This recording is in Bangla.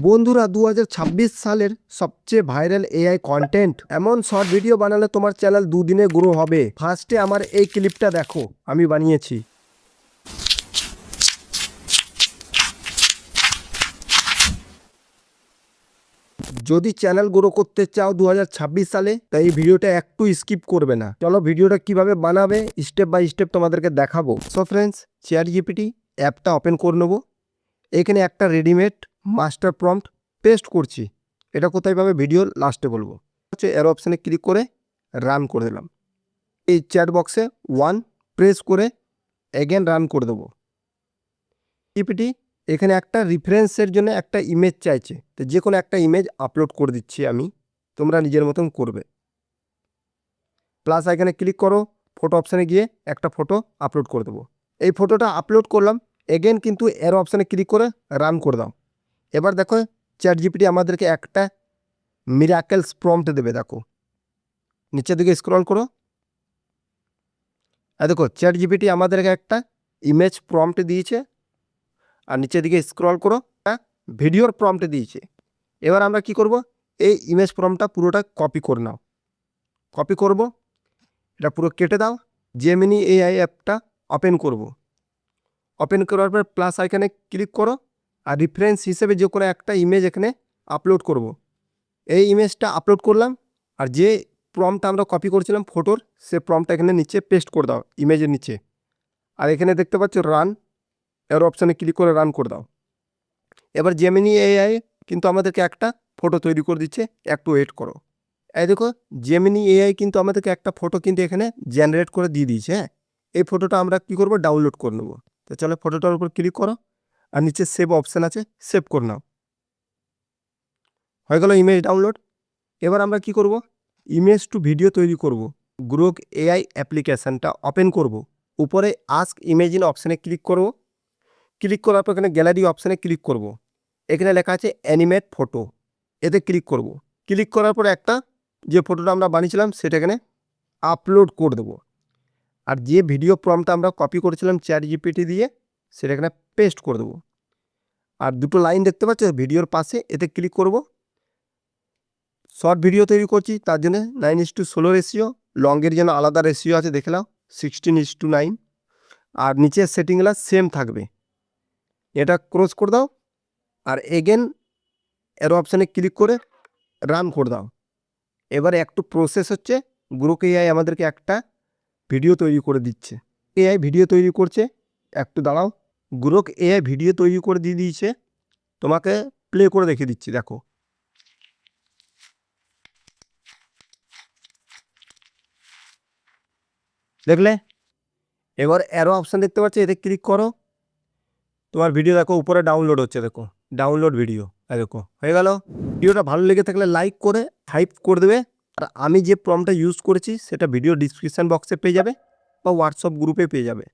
বন্ধুরা 2026 সালের সবচেয়ে ভাইরাল এআই কন্টেন্ট এমন শর্ট ভিডিও বানালে তোমার চ্যানেল দুদিনে গ্রো হবে। ফার্স্টে আমার এই ক্লিপটা দেখো, আমি বানিয়েছি। যদি চ্যানেল গ্রো করতে চাও 2026 সালে, তাই এই ভিডিওটা একটু স্কিপ করবে না। চলো ভিডিওটা কিভাবে বানাবে স্টেপ বাই স্টেপ তোমাদেরকে দেখাবো। সো ফ্রেন্ডস, চ্যাটজিপিটি অ্যাপটা ওপেন করে নেবো। এখানে একটা রেডিমেড মাস্টার প্রম্পট পেস্ট করছি। এটা কোথায় পাবে ভিডিওর লাস্টে বলবো। হচ্ছে এর অপশানে ক্লিক করে রান করে দিলাম। এই চ্যাট বক্সে 1 প্রেস করে এগেন রান করে দেবো। জিপিটি এখানে একটা রেফারেন্সের জন্য একটা ইমেজ চাইছে, তো যে কোনো একটা ইমেজ আপলোড করে দিচ্ছি আমি, তোমরা নিজের মতন করবে। প্লাস এখানে ক্লিক করো, ফটো অপশানে গিয়ে একটা ফটো আপলোড করে দেবো। এই ফটোটা আপলোড করলাম, এগেন কিন্তু এর অপশানে ক্লিক করে রান করে দাও। এবার দেখো চ্যাটজিপিটি আমাদেরকে একটা মিরাকেলস প্রম্পট দেবে। দেখো নিচের দিকে স্ক্রল করো, আর দেখো চ্যাটজিপিটি আমাদেরকে একটা ইমেজ প্রম্পট দিয়েছে, আর নিচের দিকে স্ক্রল করো ভিডিওর প্রম্পট দিয়েছে। এবার আমরা কি করব, এই ইমেজ প্রম্পটটা পুরোটা কপি করে নাও। কপি করব, এটা পুরো কেটে দাও। জেমিনি এআই অ্যাপটা ওপেন করব। ওপেন করার পর প্লাস আইকনে ক্লিক করো, আর রেফারেন্স হিসেবে যে কোনো একটা ইমেজ এখানে আপলোড করব। এই ইমেজটা আপলোড করলাম, আর যে প্রম্পটটা আমরা কপি করেছিলাম ফটোর, সে প্রম্পটটা এখানে নিচে পেস্ট করে দাও ইমেজের নিচে। আর এখানে দেখতে পাচ্ছ রান, এর অপশানে ক্লিক করে রান করে দাও। এবার জেমিনি এআই কিন্তু আমাদেরকে একটা ফটো তৈরি করে দিচ্ছে, একটু ওয়েট করো। এই দেখো জেমিনি এআই কিন্তু আমাদেরকে একটা ফটো কিন্তু এখানে জেনারেট করে দিয়ে দিয়েছে। হ্যাঁ, এই ফটোটা আমরা কি করব, ডাউনলোড করে নেব। তো চলো ফটোটার উপর ক্লিক করো, আর নিচে সেভ অপশান আছে, সেভ করে নাও। হয়ে গেল ইমেজ ডাউনলোড। এবার আমরা কি করব, ইমেজ টু ভিডিও তৈরি করব। গ্রোক এআই অ্যাপ্লিকেশানটা ওপেন করব। উপরে আস্ক ইমেজিন অপশানে ক্লিক করব। ক্লিক করার পর এখানে গ্যালারি অপশানে ক্লিক করব। এখানে লেখা আছে অ্যানিমেট ফটো, এতে ক্লিক করব। ক্লিক করার পর একটা যে ফটোটা আমরা বানিয়েছিলাম সেটা এখানে আপলোড করে দেবো। আর যে ভিডিও প্রম্পটটা আমরা কপি করেছিলাম চ্যাটজিপিটি দিয়ে, সেটা এখানে পেস্ট করে দেবো। আর দুটো লাইন দেখতে পাচ্ছ ভিডিওর পাশে, এতে ক্লিক করব। শর্ট ভিডিও তৈরি করছি, তার জন্য 9:16 রেশিও, লংয়ের জন্য আলাদা রেশিও আছে দেখে নাও 16:9। আর নিচের সেটিংগুলো সেম থাকবে। এটা ক্রস করে দাও, আর এগেন এর অপশানে ক্লিক করে রান করে দাও। এবার একটু প্রসেস হচ্ছে, গ্রোক এআই আমাদেরকে একটা ভিডিও তৈরি করে দিচ্ছে। এআই ভিডিও তৈরি করছে, একটু দাঁড়াও। গ্রোক এআই ভিডিও তৈরি করে দিয়ে দিয়েছে, তোমাকে প্লে করে দেখিয়ে দিচ্ছি। দেখো দেখলে, এবার অ্যারো অপশান দেখতে পাচ্ছ, এতে ক্লিক করো। তোমার ভিডিও দেখো উপরে ডাউনলোড হচ্ছে, দেখো ডাউনলোড ভিডিও। দেখো হয়ে গেল। ভিডিওটা ভালো লেগে থাকলে লাইক করে হাইপ করে দেবে। আর আমি যে প্রম্পটটা ইউজ করেছি সেটা ভিডিও ডিসক্রিপশান বক্সে পেয়ে যাবে, বা হোয়াটসঅ্যাপ গ্রুপে পেয়ে যাবে।